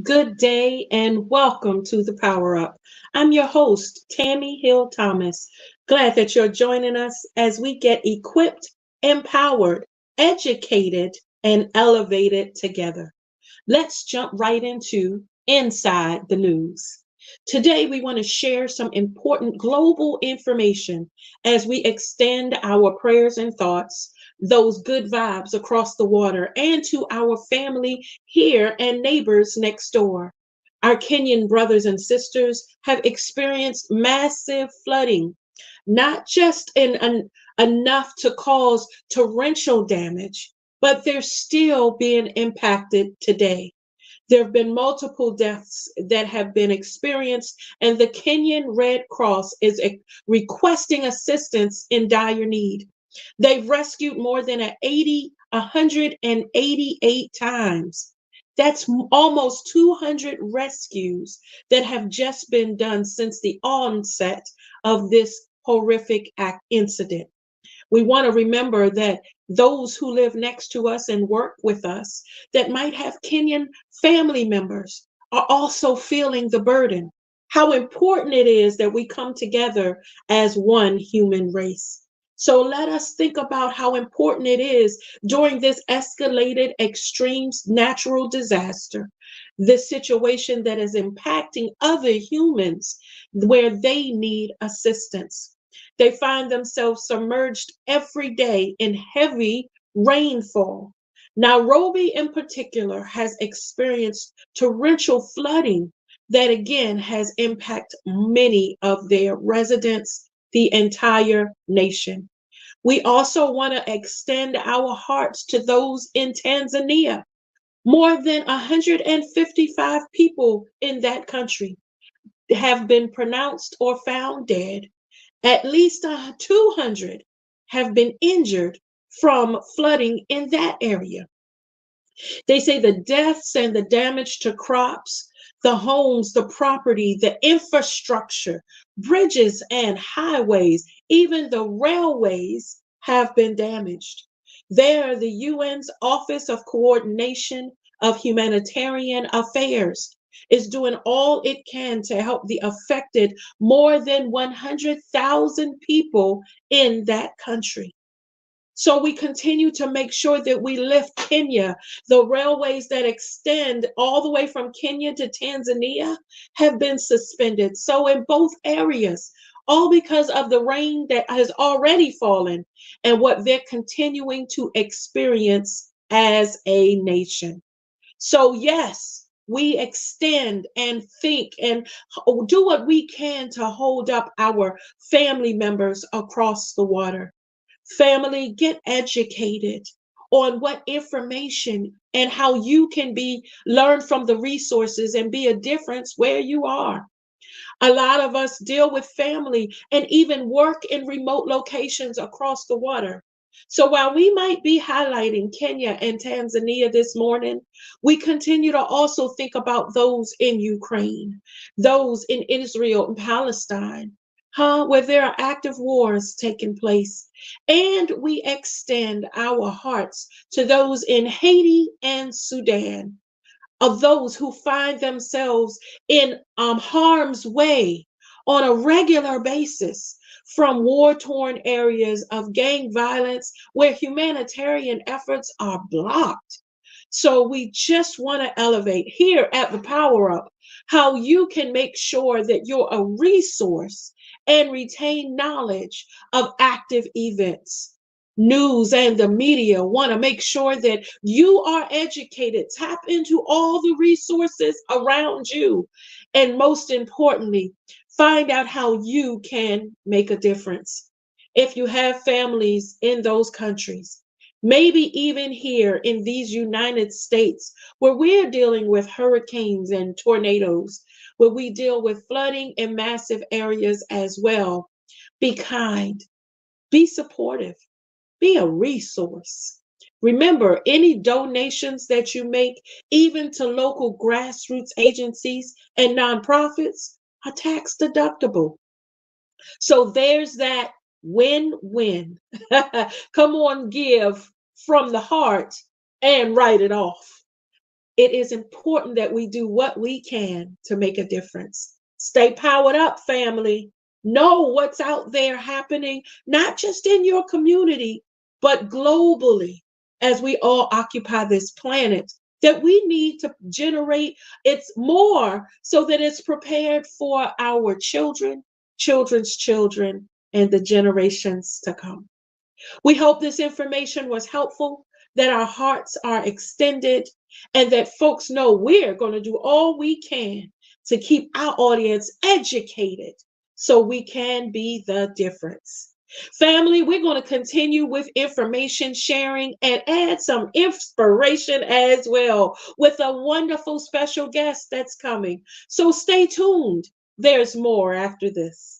Good day and welcome to the Power Up. I'm your host, Tami Hill Thomas. Glad that you're joining us as we get equipped, empowered, educated, and elevated together. Let's jump right into Inside the News. Today, we want to share some important global information as we extend our prayers and thoughts, those good vibes across the water, and to our family here and neighbors next door. Our Kenyan brothers and sisters have experienced massive flooding, not just enough to cause torrential damage, but they're still being impacted today. There have been multiple deaths that have been experienced, and the Kenyan Red Cross is requesting assistance in dire need. They've rescued more than 188 times. That's almost 200 rescues that have just been done since the onset of this horrific incident. We want to remember that those who live next to us and work with us that might have Kenyan family members are also feeling the burden. How important it is that we come together as one human race. So let us think about how important it is during this escalated extreme natural disaster, this situation that is impacting other humans where they need assistance. They find themselves submerged every day in heavy rainfall. Nairobi, in particular, has experienced torrential flooding that again has impacted many of their residents, the entire nation. We also want to extend our hearts to those in Tanzania. More than 155 people in that country have been pronounced or found dead. At least 200 have been injured from flooding in that area. They say the deaths and the damage to crops, the homes, the property, the infrastructure, bridges and highways, even the railways have been damaged. There, the UN's Office of Coordination of Humanitarian Affairs is doing all it can to help the affected more than 100,000 people in that country. So we continue to make sure that we lift Kenya. The railways that extend all the way from Kenya to Tanzania have been suspended. So in both areas, all because of the rain that has already fallen and what they're continuing to experience as a nation. So, yes, we extend and think and do what we can to hold up our family members across the water. Family, get educated on what information and how you can learn from the resources and be a difference where you are. A lot of us deal with family and even work in remote locations across the water. So while we might be highlighting Kenya and Tanzania this morning, we continue to also think about those in Ukraine, those in Israel and Palestine, where there are active wars taking place. And we extend our hearts to those in Haiti and Sudan, of those who find themselves in harm's way on a regular basis from war torn areas of gang violence where humanitarian efforts are blocked. So we just want to elevate here at the Power Up how you can make sure that you're a resource and retain knowledge of active events. News and the media want to make sure that you are educated. Tap into all the resources around you. And most importantly, find out how you can make a difference. If you have families in those countries, maybe even here in these United States, where we're dealing with hurricanes and tornadoes, where we deal with flooding in massive areas as well, be kind, be supportive, be a resource. Remember, any donations that you make, even to local grassroots agencies and nonprofits, are tax deductible. So there's that win-win. Come on, give from the heart and write it off. It is important that we do what we can to make a difference. Stay powered up, family. Know what's out there happening, not just in your community, but globally, as we all occupy this planet, that we need to generate it's more so that it's prepared for our children, children's children, and the generations to come. We hope this information was helpful, that our hearts are extended, and that folks know we're going to do all we can to keep our audience educated so we can be the difference. Family, we're going to continue with information sharing and add some inspiration as well with a wonderful special guest that's coming. So stay tuned. There's more after this.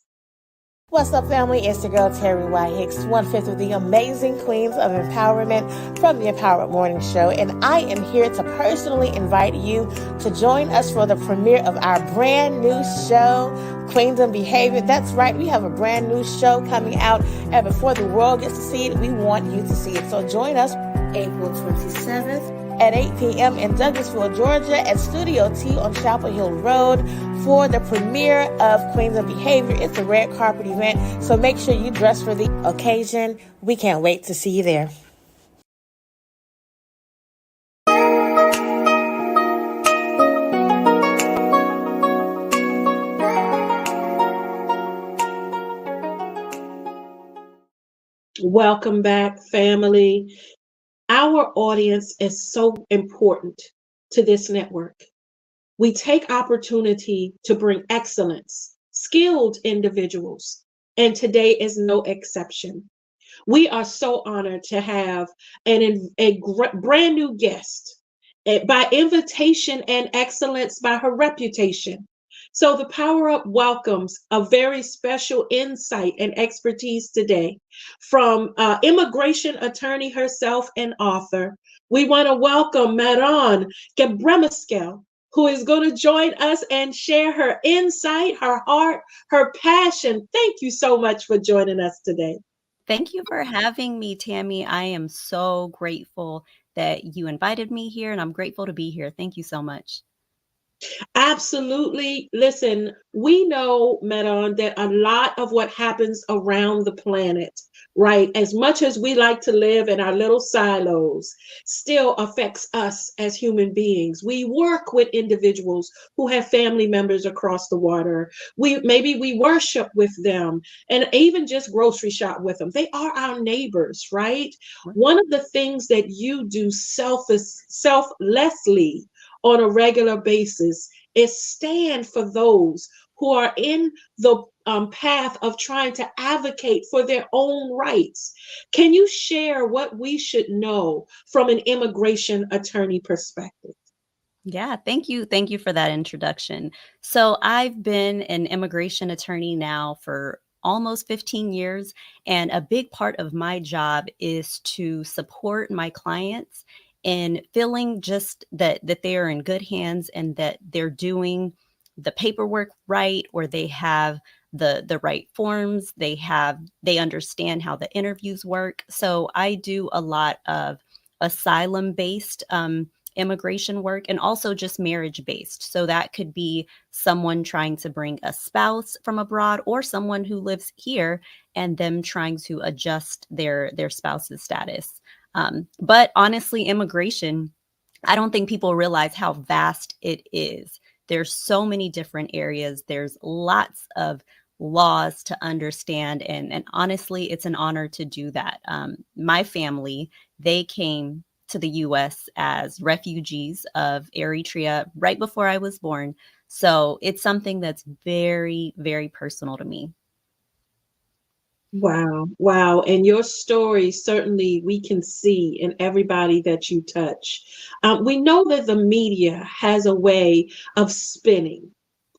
What's up, family? It's your girl, Terry Y. Hicks, one-fifth of the amazing queens of empowerment from the Empowered Morning Show. And I am here to personally invite you to join us for the premiere of our brand new show, Queens of Behavior. That's right. We have a brand new show coming out. And before the world gets to see it, we want you to see it. So join us April 27th at 8 p.m. in Douglasville, Georgia at Studio T on Chapel Hill Road for the premiere of Queens of Behavior. It's a red carpet event, so make sure you dress for the occasion. We can't wait to see you there. Welcome back, family. Our audience is so important to this network. We take opportunity to bring excellence, skilled individuals, and today is no exception. We are so honored to have a brand new guest by invitation and excellence by her reputation. So the Power Up welcomes a very special insight and expertise today from immigration attorney herself and author. We want to welcome Marron Gebremeskel, who is going to join us and share her insight, her heart, her passion. Thank you so much for joining us today. Thank you for having me, Tami. I am so grateful that you invited me here, and I'm grateful to be here. Thank you so much. Absolutely. Listen, we know, Marron, that a lot of what happens around the planet, right, as much as we like to live in our little silos, still affects us as human beings. We work with individuals who have family members across the water. Maybe we worship with them and even just grocery shop with them. They are our neighbors, right? One of the things that you do selflessly on a regular basis is stand for those who are in the path of trying to advocate for their own rights. Can you share what we should know from an immigration attorney perspective? Yeah, thank you. Thank you for that introduction. So I've been an immigration attorney now for almost 15 years, and a big part of my job is to support my clients in feeling just that they are in good hands and that they're doing the paperwork right, or they have the right forms, they understand how the interviews work. So I do a lot of asylum based immigration work, and also just marriage based. So that could be someone trying to bring a spouse from abroad, or someone who lives here and them trying to adjust their spouse's status. But honestly, immigration, I don't think people realize how vast it is. There's so many different areas. There's lots of laws to understand. And honestly, it's an honor to do that. My family, they came to the US as refugees of Eritrea right before I was born. So it's something that's very, very personal to me. Wow, wow. And your story, certainly we can see in everybody that you touch. We know that the media has a way of spinning,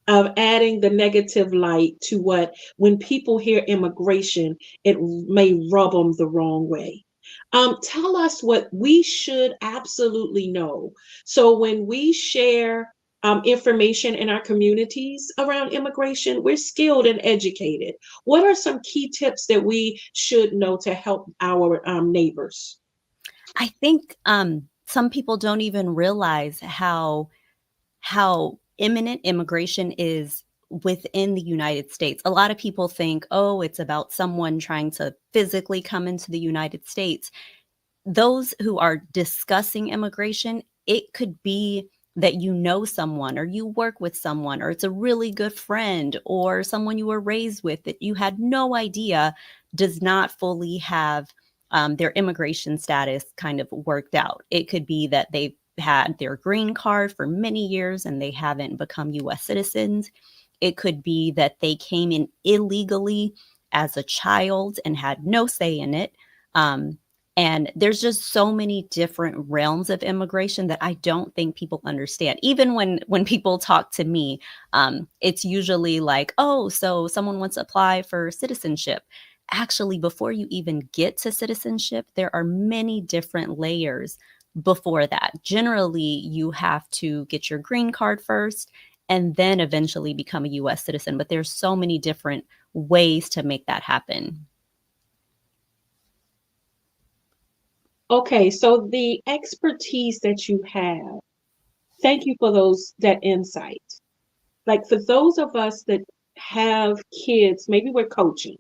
of adding the negative light to when people hear immigration, it may rub them the wrong way. Tell us what we should absolutely know. So when we share information in our communities around immigration, we're skilled and educated. What are some key tips that we should know to help our neighbors? I think some people don't even realize how imminent immigration is within the United States. A lot of people think, oh, it's about someone trying to physically come into the United States. Those who are discussing immigration, it could be that you know someone or you work with someone or it's a really good friend or someone you were raised with that you had no idea does not fully have their immigration status kind of worked out. It could be that they've had their green card for many years and they haven't become US citizens. It could be that they came in illegally as a child and had no say in it. And there's just so many different realms of immigration that I don't think people understand. Even when people talk to me, it's usually like, oh, so someone wants to apply for citizenship. Actually, before you even get to citizenship, there are many different layers before that. Generally, you have to get your green card first and then eventually become a US citizen. But there's so many different ways to make that happen. Okay, so the expertise that you have, thank you for that insight. Like for those of us that have kids, maybe we're coaching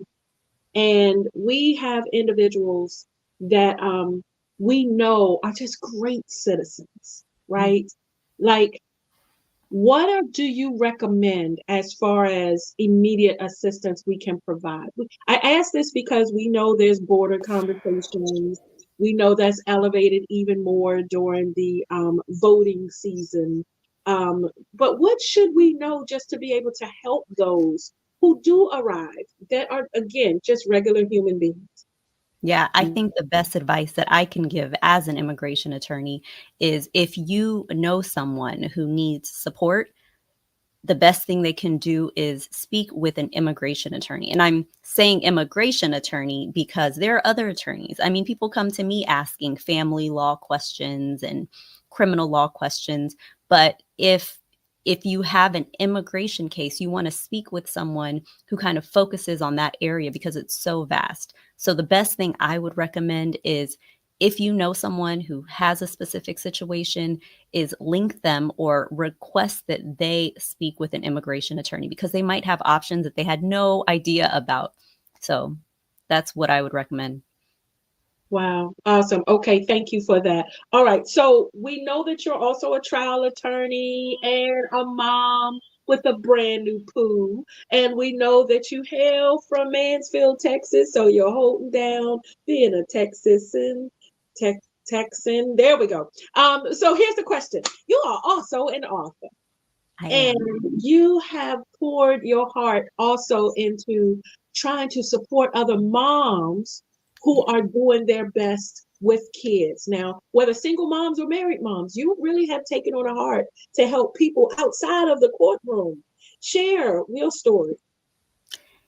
and we have individuals that we know are just great citizens, right? Like, do you recommend as far as immediate assistance we can provide? I ask this because we know there's border conversations. We know that's elevated even more during the voting season. But what should we know just to be able to help those who do arrive that are, again, just regular human beings? Yeah, I think the best advice that I can give as an immigration attorney is if you know someone who needs support, the best thing they can do is speak with an immigration attorney. And I'm saying immigration attorney because there are other attorneys. I mean, people come to me asking family law questions and criminal law questions. But if you have an immigration case, you want to speak with someone who kind of focuses on that area because it's so vast. So the best thing I would recommend is if you know someone who has a specific situation, is link them or request that they speak with an immigration attorney because they might have options that they had no idea about. So that's what I would recommend. Wow, awesome. Okay, thank you for that. All right, so we know that you're also a trial attorney and a mom with a brand new poo. And we know that you hail from Mansfield, Texas. So you're holding down being a Texan. There we go. So here's the question. You are also an author. I And am. you have poured your heart also into trying to support other moms who are doing their best with kids. Now, whether single moms or married moms, you really have taken on a heart to help people outside of the courtroom. Share your story.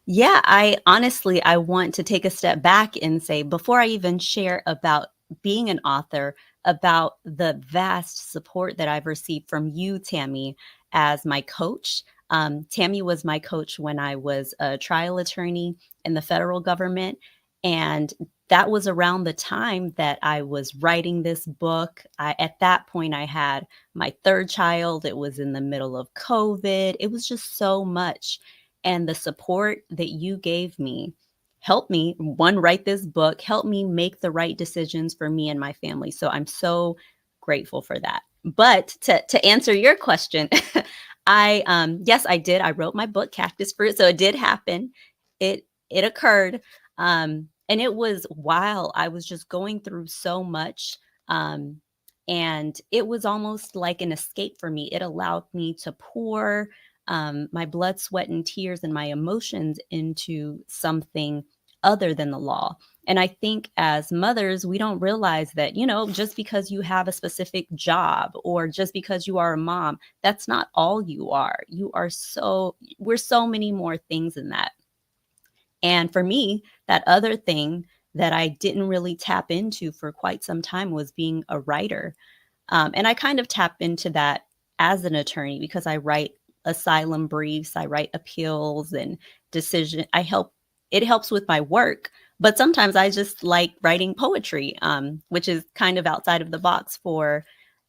Yeah, I want to take a step back and say, before I even share about being an author, about the vast support that I've received from you, Tami, as my coach. Tami was my coach when I was a trial attorney in the federal government. And that was around the time that I was writing this book. At that point, I had my third child. It was in the middle of COVID. It was just so much. And the support that you gave me helped me, one, write this book, helped me make the right decisions for me and my family. So I'm so grateful for that. But to answer your question, yes, I did. I wrote my book, Cactus Fruit. So it did happen. It occurred. And it was while I was just going through so much. And it was almost like an escape for me. It allowed me to pour my blood, sweat, and tears and my emotions into something other than the law. And I think as mothers, we don't realize that, just because you have a specific job or just because you are a mom, that's not all you are. We're so many more things than that. And for me, that other thing that I didn't really tap into for quite some time was being a writer. And I kind of tap into that as an attorney because I write asylum briefs, I write appeals and decision. It helps with my work, But sometimes I just like writing poetry, which is kind of outside of the box for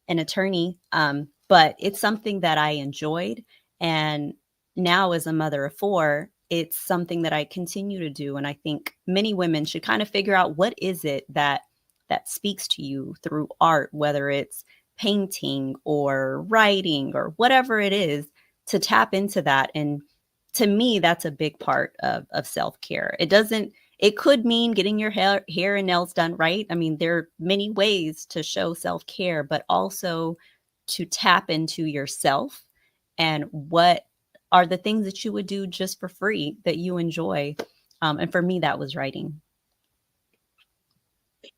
an attorney. But it's something that I enjoyed. And now, as a mother of four, it's something that I continue to do. And I think many women should kind of figure out what is it that speaks to you through art, whether it's painting or writing or whatever it is, to tap into that. And to me, that's a big part of self-care. It could mean getting your hair and nails done, right? I mean, there are many ways to show self-care, but also to tap into yourself and what are the things that you would do just for free that you enjoy. And for me, that was writing.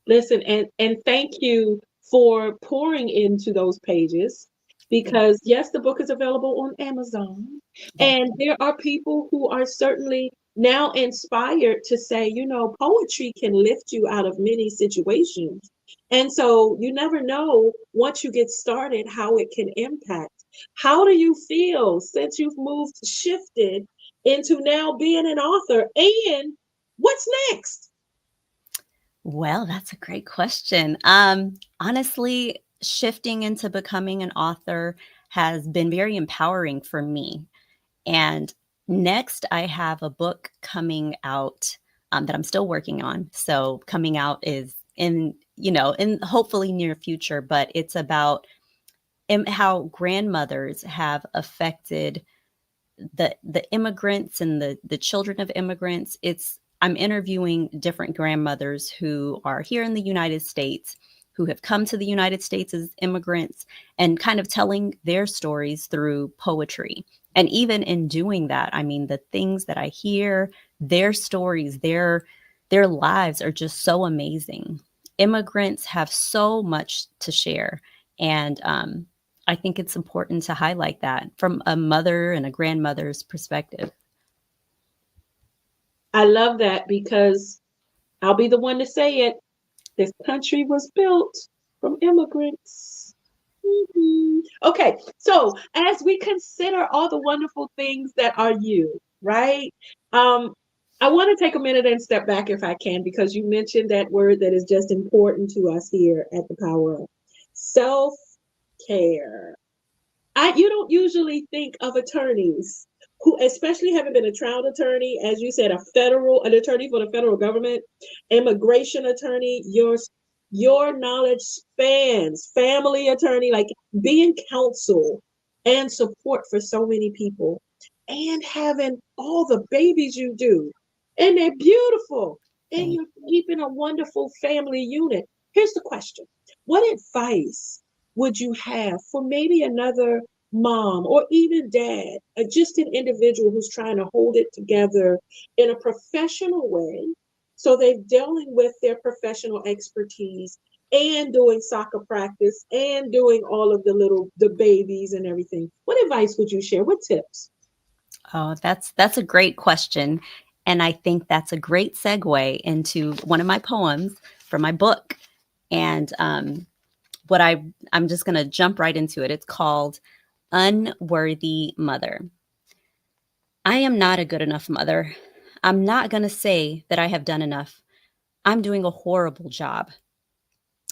Listen, and thank you for pouring into those pages, because yes, the book is available on Amazon, and there are people who are certainly now inspired to say, poetry can lift you out of many situations. And so you never know, once you get started, how it can impact. How do you feel since you've shifted into now being an author, and what's next? Well, that's a great question. Honestly, shifting into becoming an author has been very empowering for me. And next, I have a book coming out that I'm still working on. So coming out is in hopefully near future, but it's about how grandmothers have affected the immigrants and the children of immigrants. I'm interviewing different grandmothers who are here in the United States, who have come to the United States as immigrants, and kind of telling their stories through poetry. And even in doing that, I mean, the things that I hear, their stories, their lives are just so amazing. Immigrants have so much to share. And I think it's important to highlight that from a mother and a grandmother's perspective. I love that, because I'll be the one to say it. This country was built from immigrants. Mm-hmm. Okay, so as we consider all the wonderful things that are you, right? I want to take a minute and step back if I can, because you mentioned that word that is just important to us here at the Power Up. Self-care. You don't usually think of attorneys who, especially having been a trial attorney, as you said, an attorney for the federal government, immigration attorney, your knowledge spans family attorney, like being counsel and support for so many people, and having all the babies you do, and they're beautiful, and Thank you're keeping a wonderful family unit. Here's the question: what advice would you have for maybe another mom or even dad, just an individual who's trying to hold it together in a professional way? So they're dealing with their professional expertise and doing soccer practice and doing all of the babies and everything. What advice would you share? What tips? Oh, that's a great question. And I think that's a great segue into one of my poems from my book. And I'm just going to jump right into it. It's called Unworthy Mother. I am not a good enough mother. I'm not going to say that I have done enough. I'm doing a horrible job.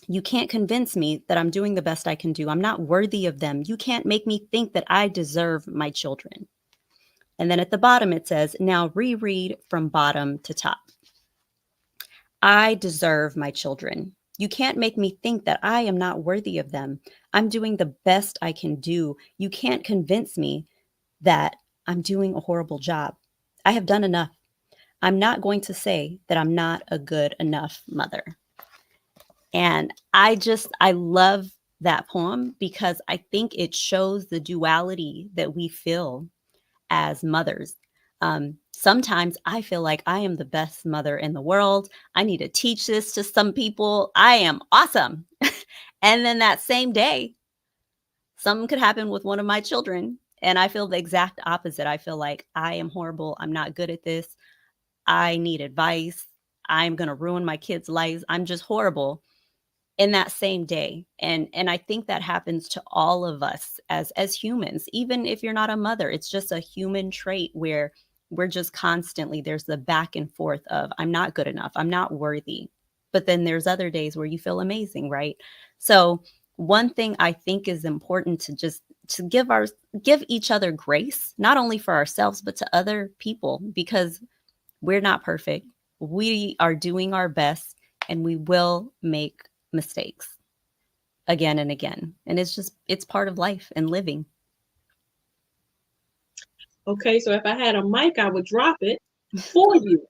You can't convince me that I'm doing the best I can do. I'm not worthy of them. You can't make me think that I deserve my children. And then at the bottom it says, now reread from bottom to top. I deserve my children. You can't make me think that I am not worthy of them. I'm doing the best I can do. You can't convince me that I'm doing a horrible job. I have done enough. I'm not going to say that I'm not a good enough mother. And I love that poem because I think it shows the duality that we feel as mothers. Sometimes I feel like I am the best mother in the world. I need to teach this to some people. I am awesome. And then that same day, something could happen with one of my children. And I feel the exact opposite. I feel like I am horrible. I'm not good at this. I need advice. I'm going to ruin my kids' lives. I'm just horrible in that same day. And I think that happens to all of us as humans. Even if you're not a mother, it's just a human trait where we're just constantly, there's the back and forth of, I'm not good enough, I'm not worthy. But then there's other days where you feel amazing, right? So one thing I think is important to just to give each other grace, not only for ourselves, but to other people, because we're not perfect. We are doing our best, and we will make mistakes again and again. And it's part of life and living. Okay, so if I had a mic, I would drop it for you.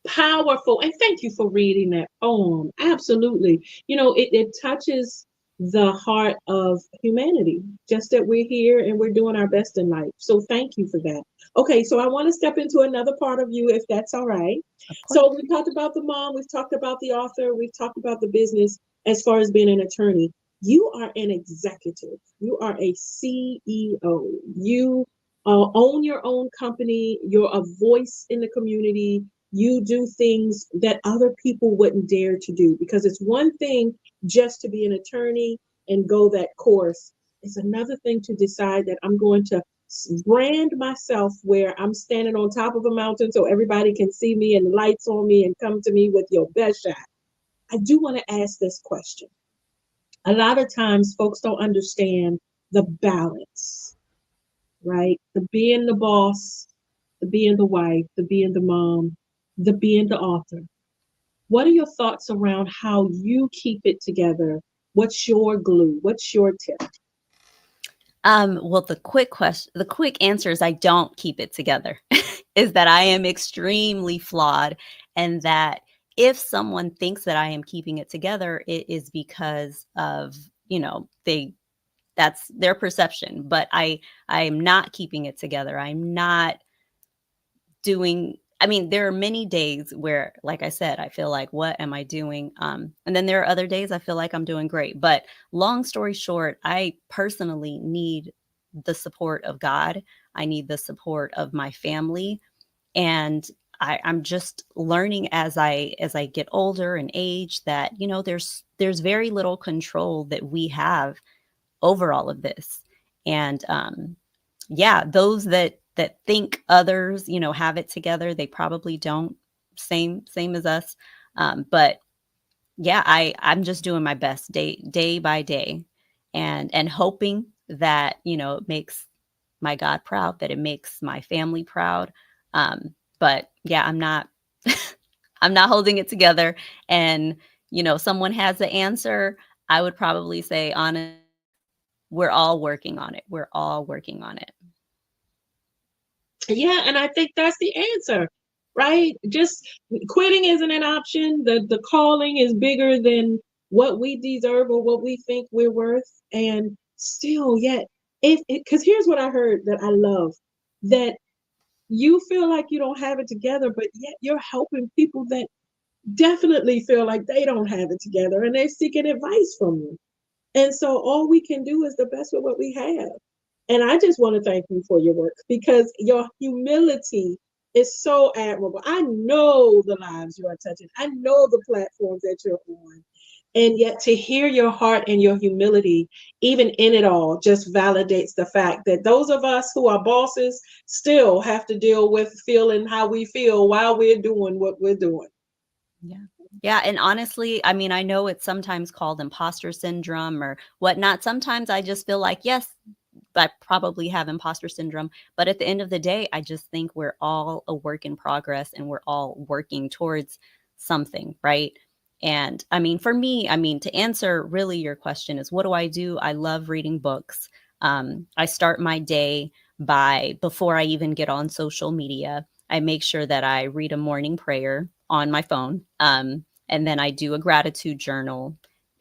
Powerful. And thank you for reading that poem. Absolutely. It touches the heart of humanity, just that we're here and we're doing our best in life. So thank you for that. Okay, so I want to step into another part of you, if that's all right. Of course. So we talked about the mom, we've talked about the author, we've talked about the business as far as being an attorney. You are an executive, you are a CEO, you own your own company, you're a voice in the community. You do things that other people wouldn't dare to do, because it's one thing just to be an attorney and go that course. It's another thing to decide that I'm going to brand myself where I'm standing on top of a mountain so everybody can see me and the lights on me and come to me with your best shot. I do want to ask this question. A lot of times folks don't understand the balance, right? The being the boss, the being the wife, the being the mom, the being the author. What are your thoughts around how you keep it together? What's your glue? What's your tip? Well, the quick answer is I don't keep it together. Is that I am extremely flawed, and that if someone thinks that I am keeping it together, it is because of, that's their perception. But I am not keeping it together. I'm not doing, I mean, there are many days where, like I said, I feel like, what am I doing? And then there are other days I feel like I'm doing great. But long story short, I personally need the support of God. I need the support of my family. And I'm just learning as I get older and age that, there's very little control that we have over all of this. And yeah, those that think others, have it together, they probably don't. Same as us. But yeah, I'm just doing my best day by day, and hoping that, it makes my God proud, that it makes my family proud. But yeah, I'm not I'm not holding it together. And, someone has the answer, I would probably say, honest, we're all working on it. We're all working on it. Yeah, and I think that's the answer, right? Just quitting isn't an option. The calling is bigger than what we deserve or what we think we're worth. And still, yet, if because here's what I heard that I love, that you feel like you don't have it together, but yet you're helping people that definitely feel like they don't have it together and they're seeking advice from you. And so all we can do is the best with what we have. And I just want to thank you for your work, because your humility is so admirable. I know the lives you are touching, I know the platforms that you're on. And yet to hear your heart and your humility, even in it all, just validates the fact that those of us who are bosses still have to deal with feeling how we feel while we're doing what we're doing. Yeah. Yeah. And honestly, I mean, I know it's sometimes called imposter syndrome or whatnot. Sometimes I just feel like, yes, I probably have imposter syndrome. But at the end of the day, I just think we're all a work in progress, and we're all working towards something, right? And I mean, for me, I mean, to answer really your question is, what do I do? I love reading books. I start my day before I even get on social media, I make sure that I read a morning prayer on my phone. And then I do a gratitude journal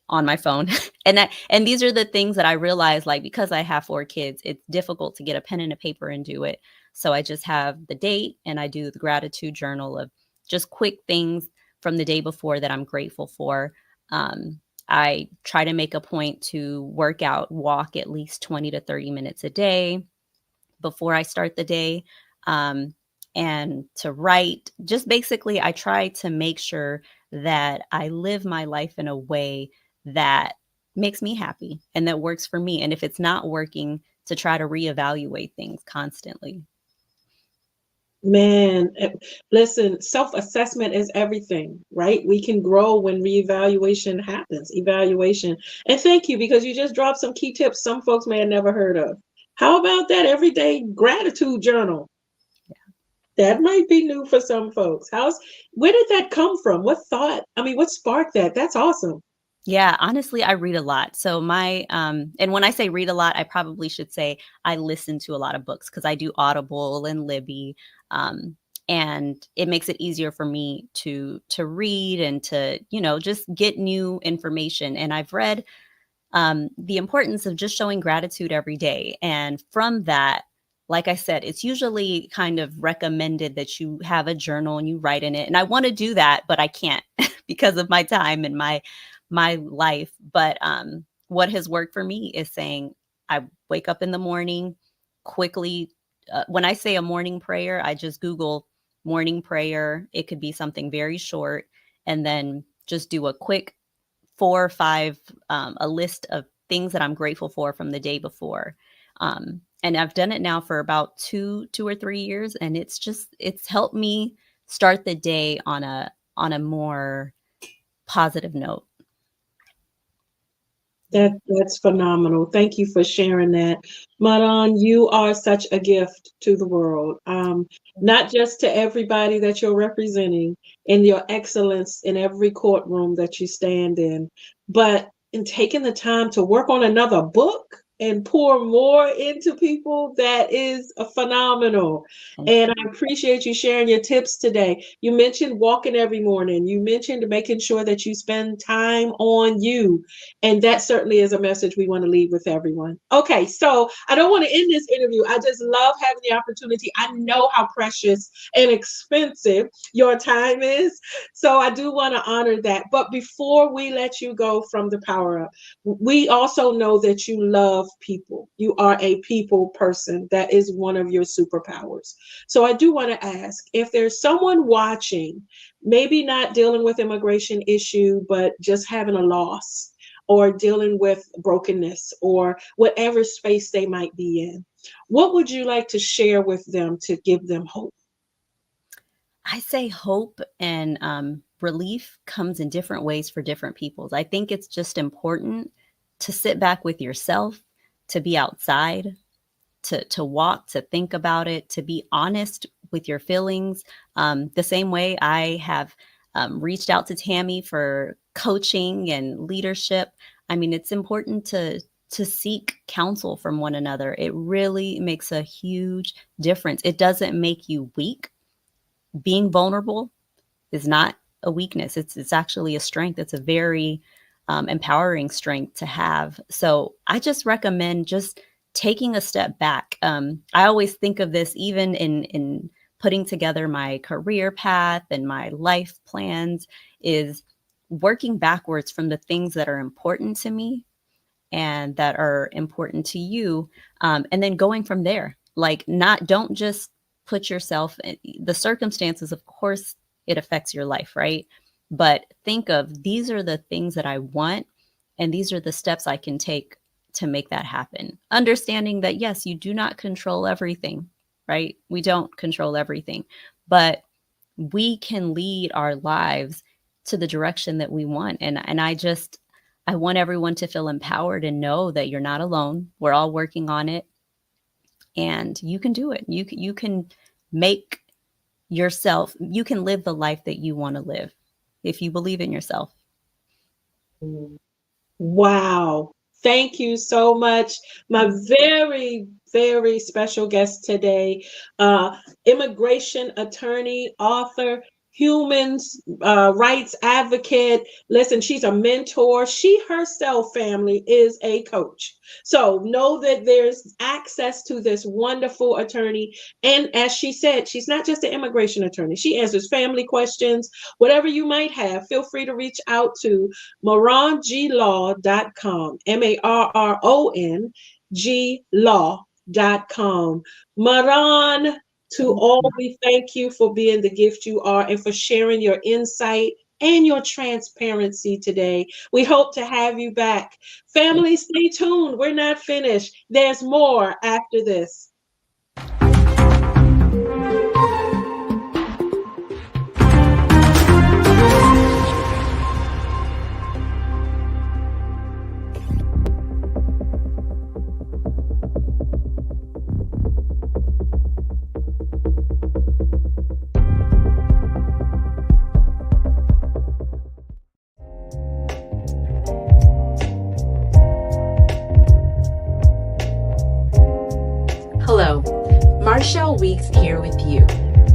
on my phone. And these are the things that I realize, like, because I have 4 kids, it's difficult to get a pen and a paper and do it. So I just have the date, and I do the gratitude journal of just quick things from the day before that I'm grateful for. I try to make a point to walk at least 20 to 30 minutes a day before I start the day. And to write, just basically, I try to make sure that I live my life in a way that makes me happy and that works for me. And if it's not working, to try to reevaluate things constantly. Man, listen, self-assessment is everything, right? We can grow when reevaluation happens, evaluation. And thank you, because you just dropped some key tips some folks may have never heard of. How about that everyday gratitude journal? That might be new for some folks. Where did that come from? What thought? I mean, what sparked that? That's awesome. Yeah, honestly, I read a lot. So and when I say read a lot, I probably should say I listen to a lot of books because I do Audible and Libby. Um, and it makes it easier for me to read and to, just get new information. And I've read the importance of just showing gratitude every day. And from that, like I said, it's usually kind of recommended that you have a journal and you write in it. And I want to do that, but I can't because of my time and my life. But what has worked for me is saying I wake up in the morning quickly. When I say a morning prayer, I just Google morning prayer. It could be something very short, and then just do a quick 4 or 5, a list of things that I'm grateful for from the day before. And I've done it now for about 2 or 3 years, and it's helped me start the day on a more positive note. That's phenomenal. Thank you for sharing that. Maran, you are such a gift to the world. Not just to everybody that you're representing in your excellence in every courtroom that you stand in, but in taking the time to work on another book and pour more into people, that is phenomenal. And I appreciate you sharing your tips today. You mentioned walking every morning. You mentioned making sure that you spend time on you. And that certainly is a message we want to leave with everyone. Okay, so I don't want to end this interview. I just love having the opportunity. I know how precious and expensive your time is. So I do want to honor that. But before we let you go from the Power Up, we also know that you love people. You are a people person. That is one of your superpowers. So I do want to ask, if there's someone watching, maybe not dealing with immigration issue, but just having a loss, or dealing with brokenness, or whatever space they might be in, what would you like to share with them to give them hope? I say hope and relief comes in different ways for different people. I think it's just important to sit back with yourself, to be outside, to walk, to think about it, to be honest with your feelings. The same way I have reached out to Tami for coaching and leadership. I mean, it's important to seek counsel from one another. It really makes a huge difference. It doesn't make you weak. Being vulnerable is not a weakness. It's actually a strength. It's a very empowering strength to have. So I just recommend just taking a step back. I always think of this even in putting together my career path and my life plans, is working backwards from the things that are important to me and that are important to you. And then going from there, don't just put yourself in the circumstances. Of course, it affects your life, right? But think of, these are the things that I want, and these are the steps I can take to make that happen. Understanding that, yes, you do not control everything, right? We don't control everything, but we can lead our lives to the direction that we want. And I want everyone to feel empowered and know that you're not alone. We're all working on it, and you can do it. You can make yourself, you can live the life that you want to live if you believe in yourself. Wow. Thank you so much. My very, very special guest today, immigration attorney, author, human rights advocate. Listen, she's a mentor. She herself, family, is a coach. So know that there's access to this wonderful attorney. And as she said, she's not just an immigration attorney. She answers family questions. Whatever you might have, feel free to reach out to marronglaw.com, marronglaw.com. Maran, to all, we thank you for being the gift you are and for sharing your insight and your transparency today. We hope to have you back. Family, stay tuned. We're not finished. There's more after this. week here with you.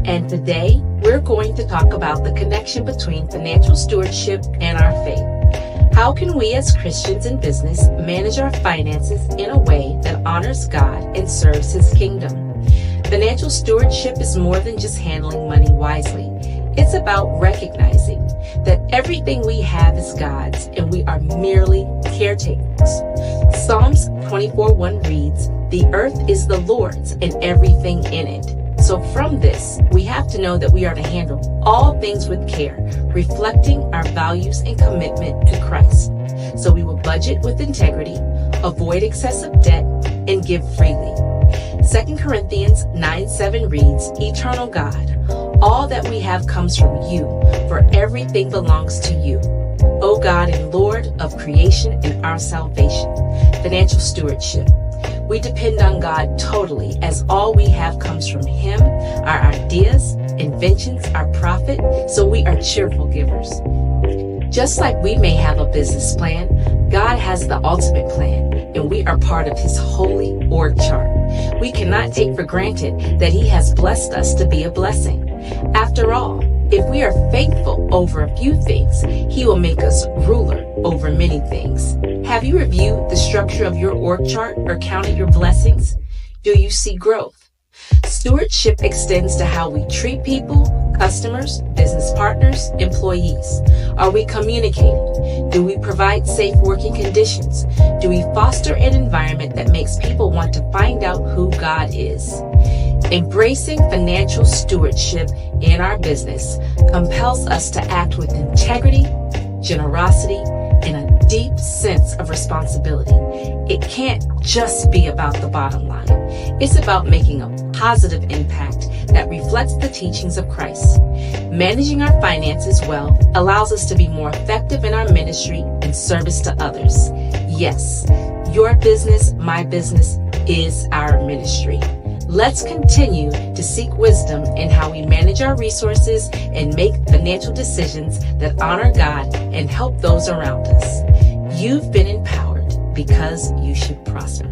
And today we're going to talk about the connection between financial stewardship and our faith. How can we as Christians in business manage our finances in a way that honors God and serves His kingdom? Financial stewardship is more than just handling money wisely. It's about recognizing that everything we have is God's and we are merely caretakers. Psalms 24:1 reads, "The earth is the Lord's and everything in it." So from this, we have to know that we are to handle all things with care, reflecting our values and commitment to Christ. So we will budget with integrity, avoid excessive debt, and give freely. 2 Corinthians 9:7 reads, "Eternal God, all that we have comes from you, for everything belongs to you, O God and Lord of creation and our salvation." Financial stewardship. We depend on God totally, as all we have comes from Him, our ideas, inventions, our profit, so we are cheerful givers. Just like we may have a business plan, God has the ultimate plan, and we are part of His holy org chart. We cannot take for granted that He has blessed us to be a blessing. After all, if we are faithful over a few things, He will make us ruler over many things. Have you reviewed the structure of your org chart or counted your blessings? Do you see growth? Stewardship extends to how we treat people, customers, business partners, employees. Are we communicating? Do we provide safe working conditions? Do we foster an environment that makes people want to find out who God is? Embracing financial stewardship in our business compels us to act with integrity, generosity, and a deep sense of responsibility. It can't just be about the bottom line. It's about making a positive impact that reflects the teachings of Christ. Managing our finances well allows us to be more effective in our ministry and service to others. Yes, your business, my business, is our ministry. Let's continue to seek wisdom in how we manage our resources and make financial decisions that honor God and help those around us. You've been empowered because you should prosper.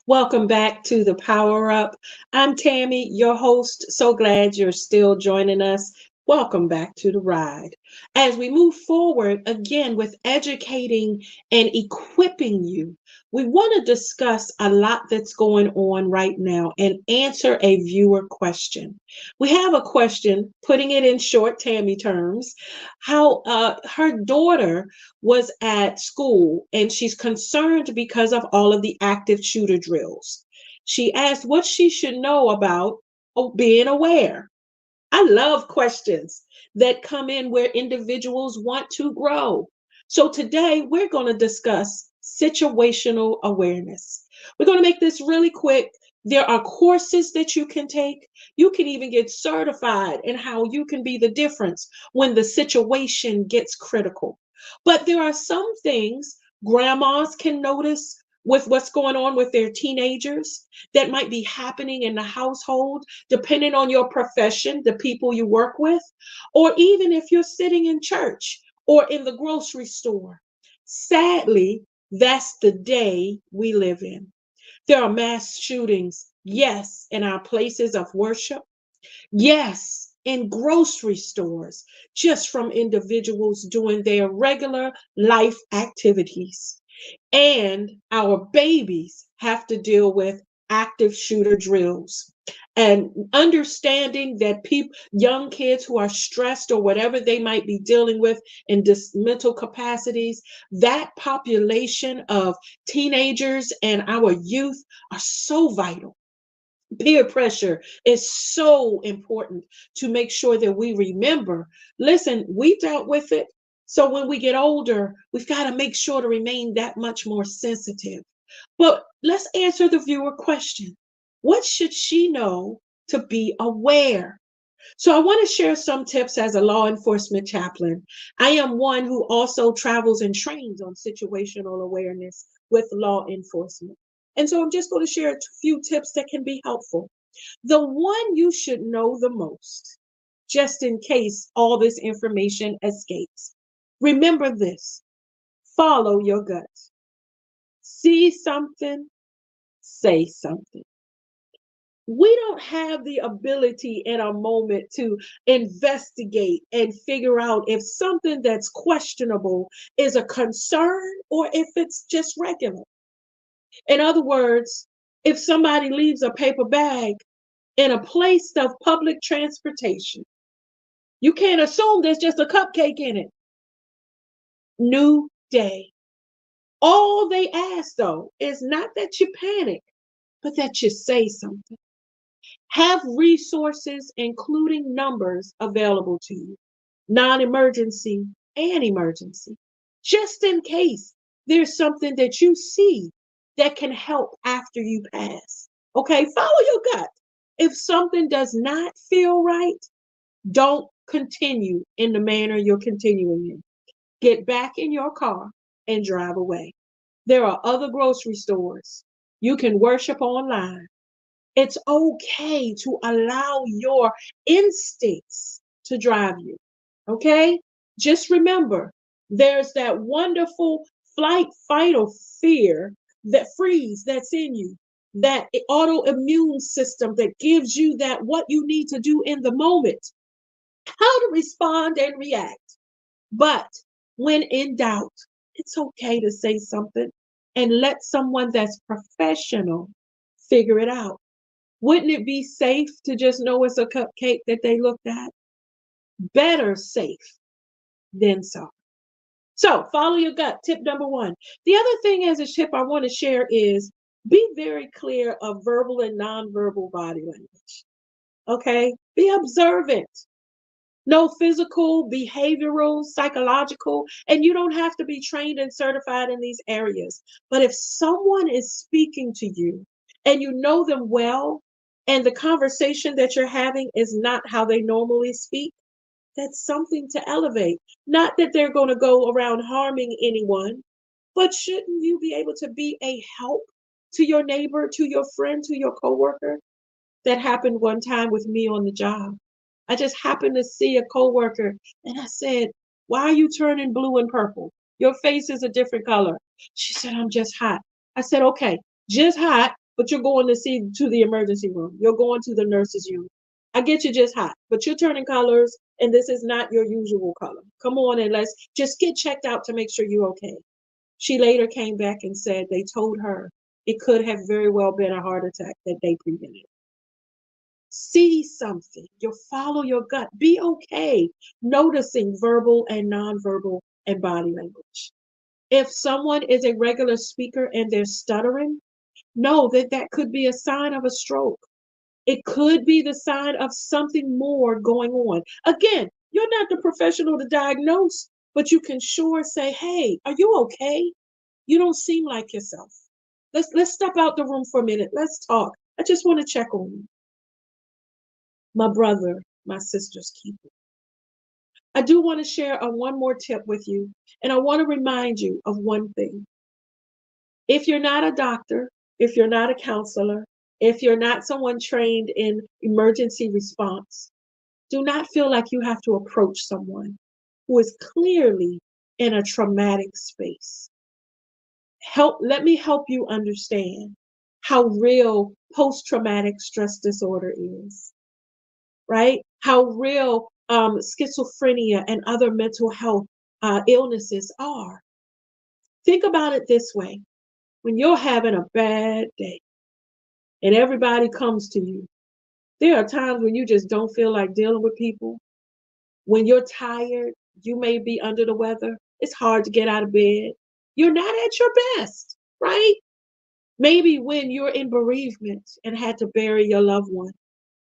Welcome back to the Power Up. I'm Tami, your host. So glad you're still joining us. Welcome back to the ride. As we move forward again with educating and equipping you, we want to discuss a lot that's going on right now and answer a viewer question. We have a question, putting it in short Tami terms, how her daughter was at school and she's concerned because of all of the active shooter drills. She asked what she should know about being aware. I love questions that come in where individuals want to grow. So today we're going to discuss situational awareness. We're going to make this really quick. There are courses that you can take. You can even get certified in how you can be the difference when the situation gets critical. But there are some things grandmas can notice with what's going on with their teenagers that might be happening in the household, depending on your profession, the people you work with, or even if you're sitting in church or in the grocery store. Sadly, that's the day we live in. There are mass shootings, yes, in our places of worship, yes, in grocery stores, just from individuals doing their regular life activities. And our babies have to deal with active shooter drills. And understanding that young kids who are stressed or whatever they might be dealing with in mental capacities, that population of teenagers and our youth are so vital. Peer pressure is so important to make sure that we remember, listen, we dealt with it. So when we get older, we've got to make sure to remain that much more sensitive. But let's answer the viewer question. What should she know to be aware? So I want to share some tips as a law enforcement chaplain. I am one who also travels and trains on situational awareness with law enforcement. And so I'm just going to share a few tips that can be helpful. The one you should know the most, just in case all this information escapes. Remember this: follow your gut. See something, say something. We don't have the ability in a moment to investigate and figure out if something that's questionable is a concern or if it's just regular. In other words, if somebody leaves a paper bag in a place of public transportation, you can't assume there's just a cupcake in it. New day. All they ask, though, is not that you panic, but that you say something. Have resources, including numbers, available to you, non-emergency and emergency, just in case there's something that you see that can help after you pass. Okay, follow your gut. If something does not feel right, don't continue in the manner you're continuing in. Get back in your car and drive away. There are other grocery stores. You can worship online. It's okay to allow your instincts to drive you. Okay? Just remember, there's that wonderful flight, fight, or fear, that freeze that's in you, that autoimmune system that gives you that what you need to do in the moment, how to respond and react. But when in doubt, it's okay to say something and let someone that's professional figure it out. Wouldn't it be safe to just know it's a cupcake that they looked at? Better safe than sorry. So follow your gut. Tip number one. The other thing as a tip I want to share is be very clear of verbal and nonverbal body language. Okay? Be observant. No physical, behavioral, psychological, and you don't have to be trained and certified in these areas. But if someone is speaking to you and you know them well, and the conversation that you're having is not how they normally speak, that's something to elevate. Not that they're going to go around harming anyone, but shouldn't you be able to be a help to your neighbor, to your friend, to your coworker? That happened one time with me on the job. I just happened to see a coworker and I said, "Why are you turning blue and purple? Your face is a different color." She said, "I'm just hot." I said, "Okay, just hot, but you're going to the emergency room. You're going to the nurse's unit. I get you just hot, but you're turning colors and this is not your usual color. Come on and let's just get checked out to make sure you're okay." She later came back and said they told her it could have very well been a heart attack that they prevented. See something, you follow your gut. Be okay noticing verbal and nonverbal and body language. If someone is a regular speaker and they're stuttering, know that that could be a sign of a stroke. It could be the sign of something more going on. Again, you're not the professional to diagnose, but you can sure say, "Hey, are you okay? You don't seem like yourself. Let's step out the room for a minute. Let's talk. I just want to check on you." My brother, my sister's keeper. I do want to share one more tip with you, and I want to remind you of one thing. If you're not a doctor, if you're not a counselor, if you're not someone trained in emergency response, do not feel like you have to approach someone who is clearly in a traumatic space. Let me help you understand how real post-traumatic stress disorder is. Right? How real schizophrenia and other mental health illnesses are. Think about it this way. When you're having a bad day and everybody comes to you, there are times when you just don't feel like dealing with people. When you're tired, you may be under the weather. It's hard to get out of bed. You're not at your best, right? Maybe when you're in bereavement and had to bury your loved one.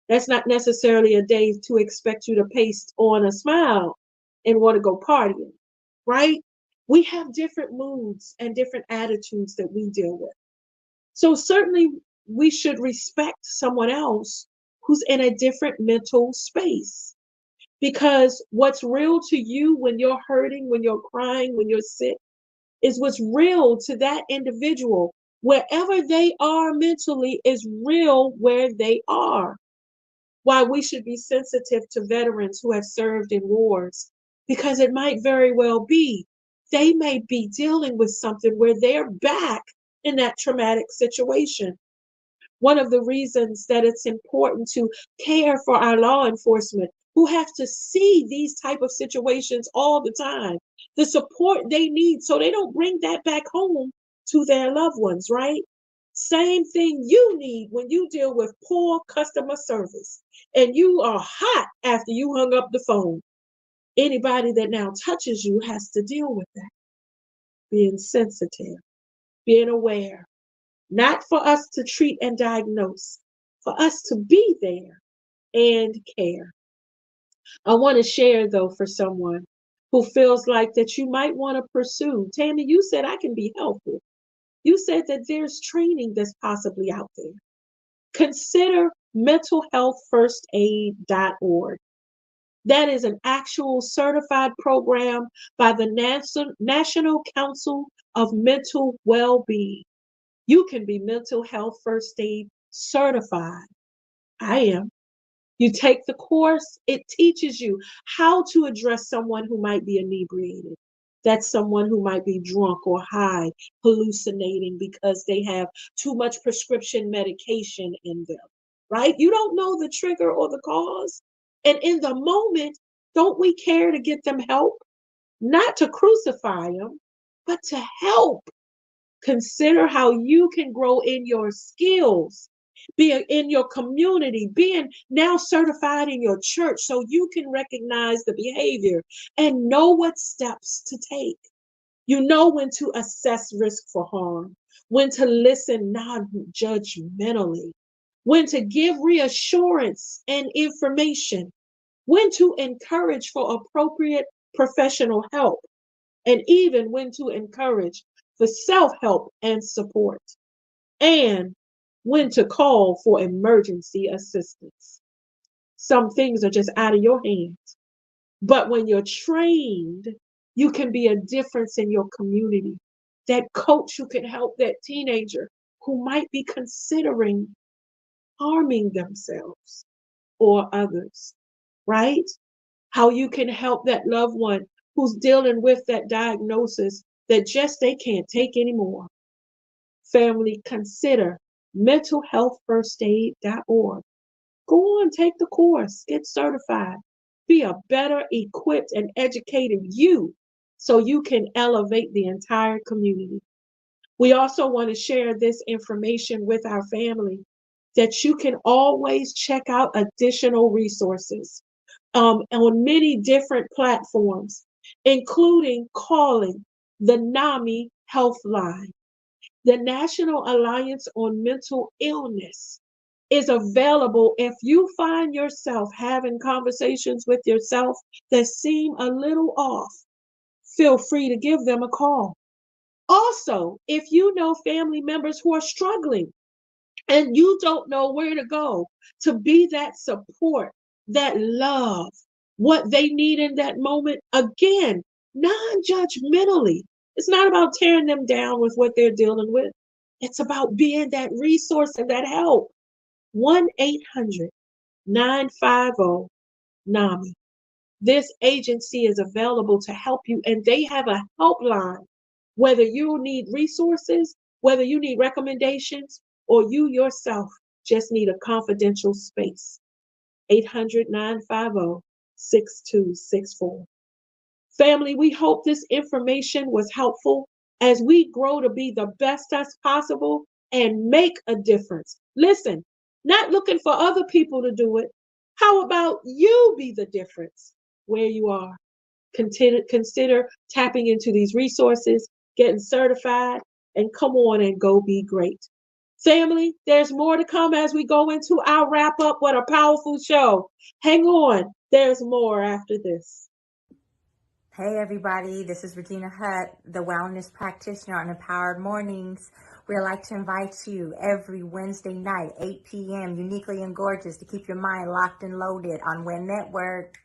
That's not necessarily a day to expect you to paste on a smile and want to go partying, right? We have different moods and different attitudes that we deal with. So certainly we should respect someone else who's in a different mental space. Because what's real to you when you're hurting, when you're crying, when you're sick, is what's real to that individual. Wherever they are mentally is real where they are. Why we should be sensitive to veterans who have served in wars, because it might very well be they may be dealing with something where they're back in that traumatic situation. One of the reasons that it's important to care for our law enforcement who have to see these type of situations all the time, the support they need so they don't bring that back home to their loved ones, right? Same thing you need when you deal with poor customer service and you are hot after you hung up the phone. Anybody that now touches you has to deal with that. Being sensitive, being aware, not for us to treat and diagnose, for us to be there and care. I want to share though for someone who feels like that you might want to pursue. Tami, you said I can be helpful. You said that there's training that's possibly out there. Consider mentalhealthfirstaid.org. That is an actual certified program by the National Council of Mental Well-Being. You can be mental health first aid certified. I am. You take the course, it teaches you how to address someone who might be inebriated. That's someone who might be drunk or high, hallucinating because they have too much prescription medication in them, right? You don't know the trigger or the cause. And in the moment, don't we care to get them help? Not to crucify them, but to help. Consider how you can grow in your skills, being in your community, being now certified in your church so you can recognize the behavior and know what steps to take. You know when to assess risk for harm, when to listen non-judgmentally, when to give reassurance and information, when to encourage for appropriate professional help, and even when to encourage for self-help and support, and when to call for emergency assistance. Some things are just out of your hands. But when you're trained, you can be a difference in your community. That coach who can help that teenager who might be considering harming themselves or others, right? How you can help that loved one who's dealing with that diagnosis that just they can't take anymore. Family, consider mentalhealthfirstaid.org. Go on, take the course, get certified, be a better equipped and educated you so you can elevate the entire community. We also want to share this information with our family that you can always check out additional resources on many different platforms, including calling the NAMI Healthline. The National Alliance on Mental Illness is available if you find yourself having conversations with yourself that seem a little off. Feel free to give them a call. Also, if you know family members who are struggling and you don't know where to go to be that support, that love, what they need in that moment, again, non-judgmentally. It's not about tearing them down with what they're dealing with. It's about being that resource and that help. 1-800-950-NAMI. This agency is available to help you, and they have a helpline. Whether you need resources, whether you need recommendations, or you yourself just need a confidential space. 800-950-6264. Family, we hope this information was helpful as we grow to be the best as possible and make a difference. Listen, not looking for other people to do it. How about you be the difference where you are? Consider tapping into these resources, getting certified, and come on and go be great. Family, there's more to come as we go into our wrap up. What a powerful show. Hang on, there's more after this. Hey everybody, this is Regina Hutt, the wellness practitioner on Empowered Mornings. We'd like to invite you every Wednesday night, 8 p.m., uniquely and gorgeous, to keep your mind locked and loaded on WIN Network.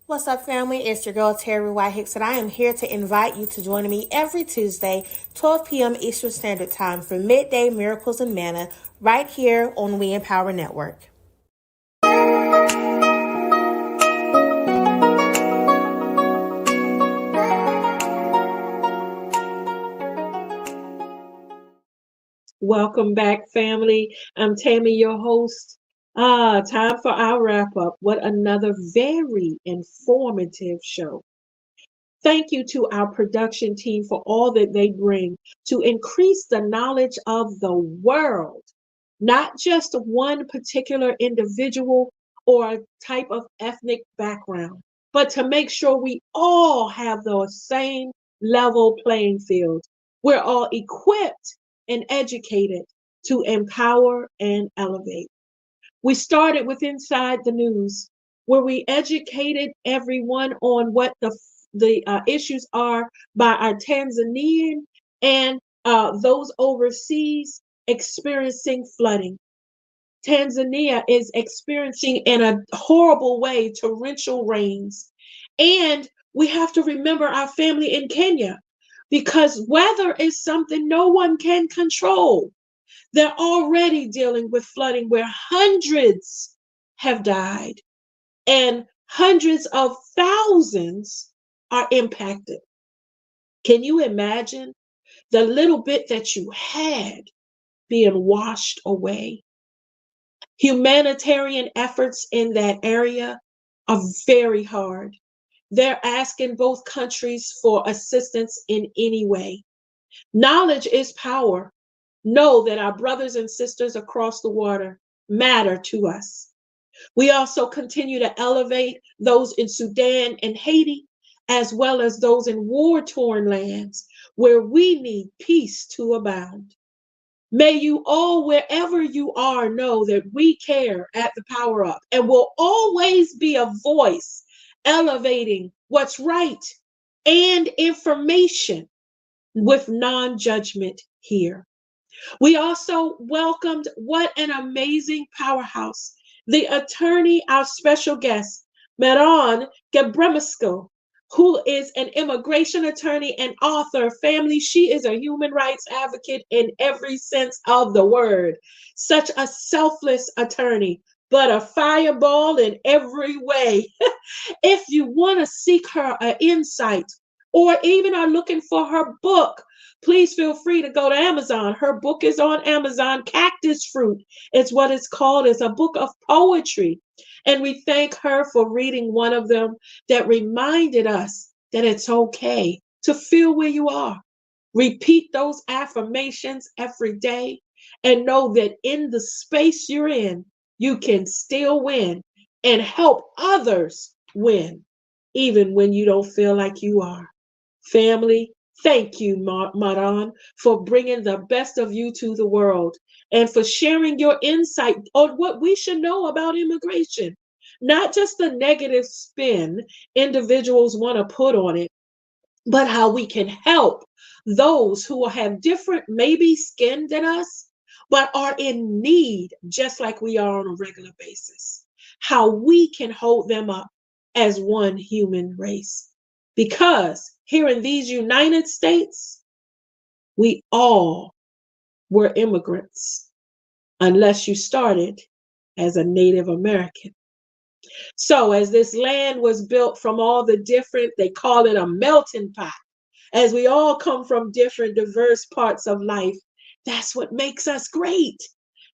What's up, family? It's your girl, Terry White Hicks, and I am here to invite you to join me every Tuesday, 12 p.m. Eastern Standard Time for Midday Miracles and Manna right here on We Empower Network. Welcome back, family. I'm Tami, your host. Time for our wrap up. What another very informative show. Thank you to our production team for all that they bring to increase the knowledge of the world, not just one particular individual or type of ethnic background, but to make sure we all have the same level playing field. We're all equipped and educated to empower and elevate. We started with Inside the News, where we educated everyone on what the issues are by our Tanzanian and those overseas experiencing flooding. Tanzania is experiencing in a horrible way torrential rains. And we have to remember our family in Kenya, because weather is something no one can control. They're already dealing with flooding where hundreds have died and hundreds of thousands are impacted. Can you imagine the little bit that you had being washed away? Humanitarian efforts in that area are very hard. They're asking both countries for assistance in any way. Knowledge is power. Know that our brothers and sisters across the water matter to us. We also continue to elevate those in Sudan and Haiti, as well as those in war-torn lands where we need peace to abound. May you all, wherever you are, know that we care at the Power Up and will always be a voice elevating what's right and information with non-judgment here. We also welcomed, what an amazing powerhouse, the attorney, our special guest, Marron Gebremeskel, who is an immigration attorney and author. Family, she is a human rights advocate in every sense of the word. Such a selfless attorney, but a fireball in every way. If you want to seek her insight or even are looking for her book, please feel free to go to Amazon. Her book is on Amazon. Cactus Fruit is what it's called. It's a book of poetry. And we thank her for reading one of them that reminded us that it's okay to feel where you are. Repeat those affirmations every day and know that in the space you're in, you can still win and help others win, even when you don't feel like you are. Family, thank you, Marron, for bringing the best of you to the world and for sharing your insight on what we should know about immigration. Not just the negative spin individuals want to put on it, but how we can help those who have different, maybe skin than us, but are in need just like we are on a regular basis. How we can hold them up as one human race. Because here in these United States, we all were immigrants, unless you started as a Native American. So as this land was built from all the different, they call it a melting pot, as we all come from different diverse parts of life, that's what makes us great,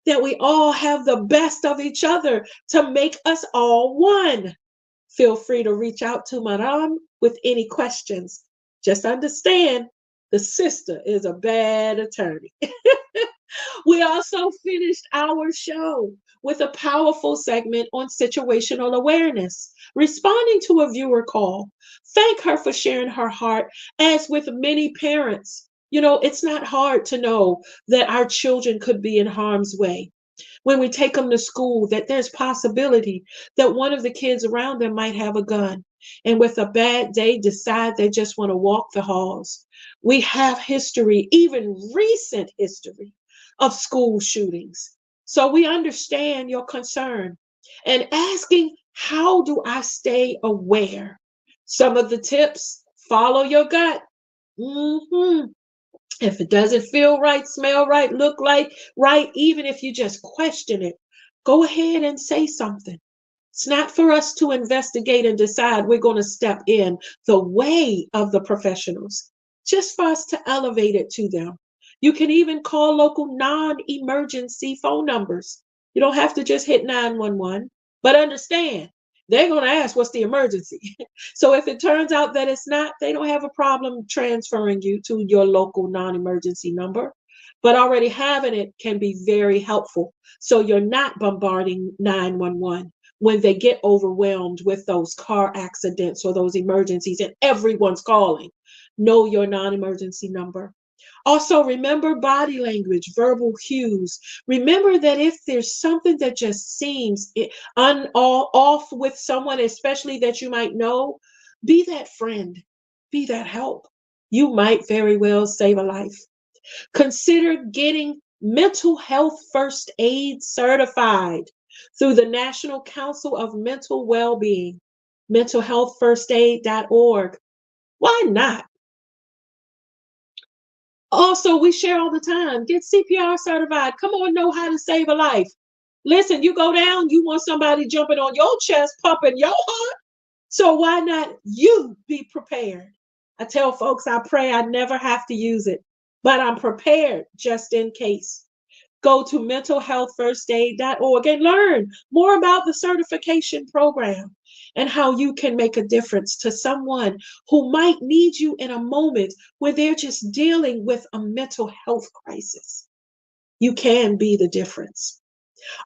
that we all have the best of each other to make us all one. Feel free to reach out to Marron with any questions. Just understand, the sister is a bad attorney. We also finished our show with a powerful segment on situational awareness, responding to a viewer call. Thank her for sharing her heart, as with many parents. You know, it's not hard to know that our children could be in harm's way. When we take them to school, that there's possibility that one of the kids around them might have a gun. and with a bad day decide they just want to walk the halls. We have history, even recent history, of school shootings. So we understand your concern and asking, how do I stay aware? Some of the tips: follow your gut. If it doesn't feel right, smell right, look like right, even if you just question it, go ahead and say something. It's not for us to investigate and decide we're going to step in the way of the professionals, just for us to elevate it to them. You can even call local non-emergency phone numbers. You don't have to just hit 911, but understand they're going to ask, what's the emergency? So if it turns out that it's not, they don't have a problem transferring you to your local non-emergency number. But already having it can be very helpful. So you're not bombarding 911 when they get overwhelmed with those car accidents or those emergencies and everyone's calling. Know your non-emergency number. Also, remember body language, verbal cues. Remember that if there's something that just seems off with someone, especially that you might know, be that friend, be that help. You might very well save a life. Consider getting mental health first aid certified through the National Council of Mental Well-Being, mentalhealthfirstaid.org. Why not? Also, we share all the time. Get CPR certified. Come on, know how to save a life. Listen, you go down, you want somebody jumping on your chest, pumping your heart. So why not you be prepared? I tell folks, I pray I never have to use it, but I'm prepared just in case. Go to mentalhealthfirstaid.org and learn more about the certification program and how you can make a difference to someone who might need you in a moment where they're just dealing with a mental health crisis. You can be the difference.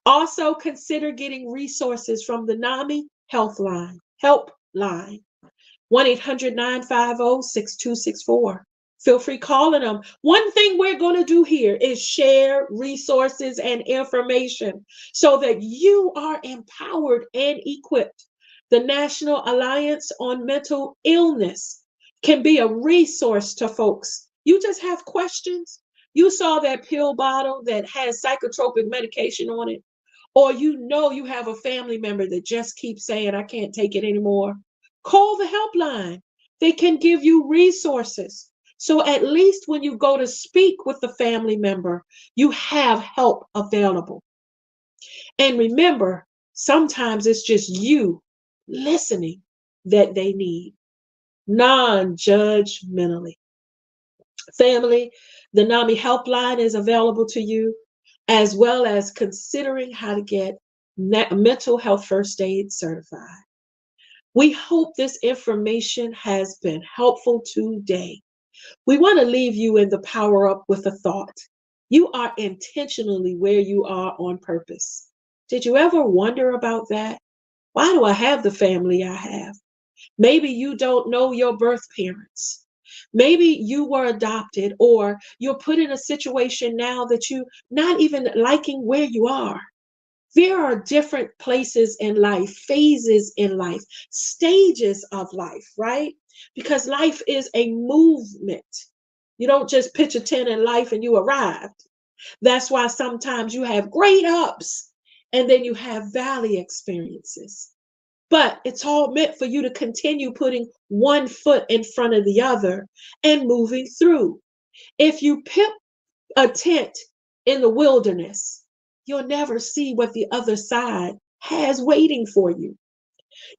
Also, consider getting resources from the NAMI Helpline, 1-800-950-6264. Feel free calling them. One thing we're going to do here is share resources and information so that you are empowered and equipped. The National Alliance on Mental Illness can be a resource to folks. You just have questions. You saw that pill bottle that has psychotropic medication on it, or you know you have a family member that just keeps saying, I can't take it anymore. Call the helpline. They can give you resources. So at least when you go to speak with the family member, you have help available. And remember, sometimes it's just you listening that they need, non-judgmentally. Family, the NAMI helpline is available to you, as well as considering how to get mental health first aid certified. We hope this information has been helpful today. We want to leave you in the power up with a thought. You are intentionally where you are on purpose. Did you ever wonder about that? Why do I have the family I have? Maybe you don't know your birth parents. Maybe you were adopted, or you're put in a situation now that you not even liking where you are. There are different places in life, phases in life, stages of life, right? Because life is a movement. You don't just pitch a tent in life and you arrived. That's why sometimes you have great ups and then you have valley experiences. But it's all meant for you to continue putting one foot in front of the other and moving through. If you pitch a tent in the wilderness, you'll never see what the other side has waiting for you.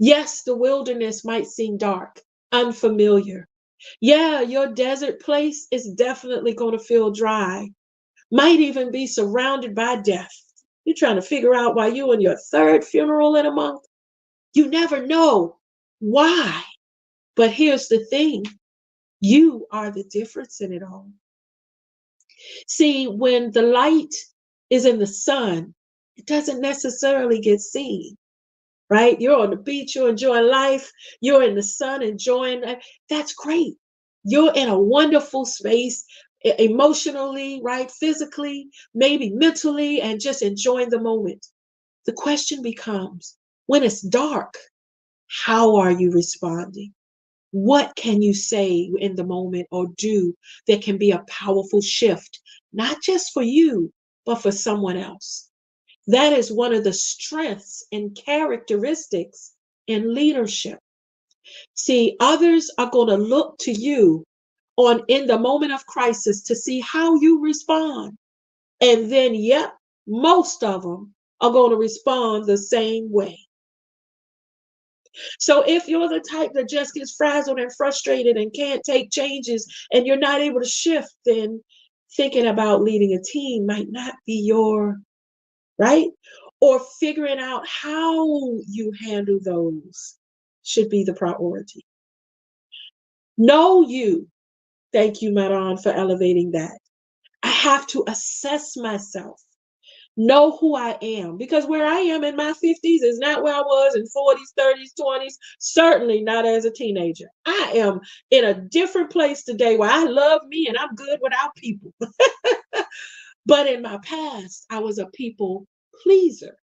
Yes, the wilderness might seem dark, unfamiliar. Yeah, your desert place is definitely going to feel dry, might even be surrounded by death. You're trying to figure out why you're in your third funeral in a month. You never know why. But here's the thing. You are the difference in it all. See, when the light is in the sun, it doesn't necessarily get seen, right? You're on the beach, you're enjoying life, you're in the sun enjoying life. That's great. You're in a wonderful space, emotionally, right? Physically, maybe mentally, and just enjoying the moment. The question becomes, when it's dark, How are you responding? What can you say in the moment or do that can be a powerful shift, not just for you, but for someone else? That is one of the strengths and characteristics in leadership. See, others are going to look to you on in the moment of crisis to see how you respond. And then, yep, most of them are going to respond the same way. So if you're the type that just gets frazzled and frustrated and can't take changes and you're not able to shift, then thinking about leading a team might not be your right? Or figuring out how you handle those should be the priority. Know you. Thank you, Maran, for elevating that. I have to assess myself, know who I am, because where I am in my 50s is not where I was in 40s, 30s, 20s, certainly not as a teenager. I am in a different place today where I love me and I'm good without people. But in my past, I was a people pleaser.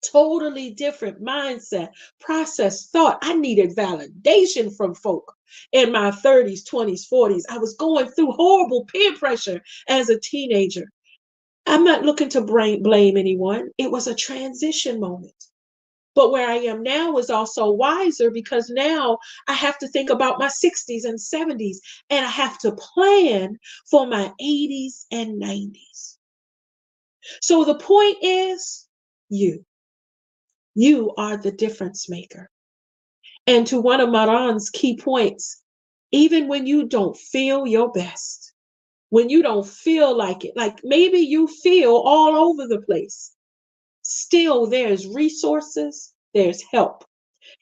Totally different mindset, process, thought. I needed validation from folk in my 30s, 20s, 40s. I was going through horrible peer pressure as a teenager. I'm not looking to blame anyone. It was a transition moment. But where I am now is also wiser because now I have to think about my 60s and 70s, and I have to plan for my 80s and 90s. So the point is, you are the difference maker. And to one of Maran's key points, even when you don't feel your best, when you don't feel like it, like maybe you feel all over the place, still there's resources, there's help.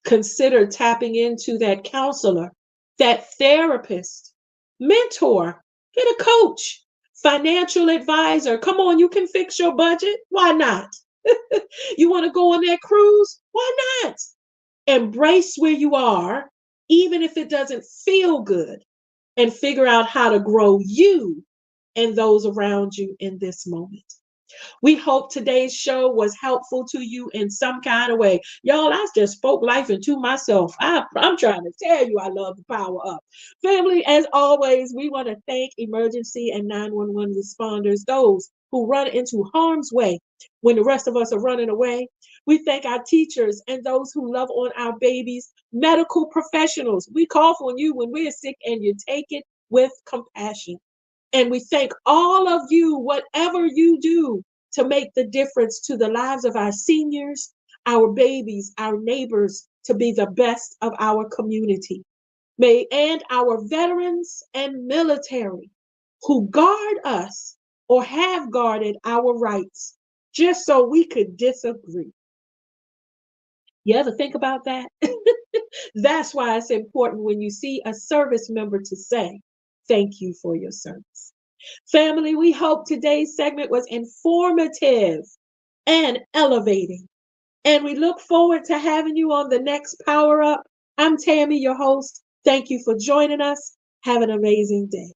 Consider tapping into that counselor, that therapist, mentor, get a coach, financial advisor. Come on, you can fix your budget. Why not? You want to go on that cruise? Why not? Embrace where you are, even if it doesn't feel good, and figure out how to grow you and those around you in this moment. We hope today's show was helpful to you in some kind of way. Y'all, I just spoke life into myself. I'm trying to tell you I love the power up. Family, as always, we want to thank emergency and 911 responders, those who run into harm's way when the rest of us are running away. We thank our teachers and those who love on our babies, medical professionals. We call on you when we're sick and you take it with compassion. And we thank all of you, whatever you do to make the difference to the lives of our seniors, our babies, our neighbors, to be the best of our community. And our veterans and military who guard us or have guarded our rights just so we could disagree. You ever think about that? That's why it's important when you see a service member to say, thank you for your service. Family, we hope today's segment was informative and elevating. And we look forward to having you on the next Power Up. I'm Tami, your host. Thank you for joining us. Have an amazing day.